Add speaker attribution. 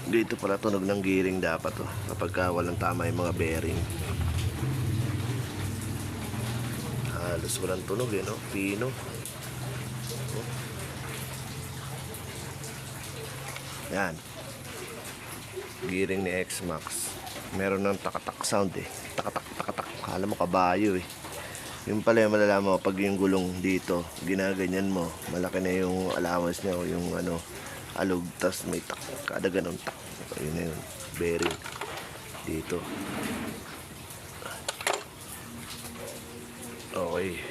Speaker 1: Dito pala tunog ng gearing dapat oh, kapag walang tama yung mga bearing. Halos walang tunog eh, no? Pino. Oh. Yan. Gearing ni X-Max. Meron ng takatak sound eh. Takatak, takatak. Kala mo kabayo eh. Yung pala yung malalaman mo pag yung gulong dito, ginaganyan mo, malaki na yung allowance niya o yung ano, alog, tas may tak, kada ganun tak. Yun na yun, bearing dito. Okay.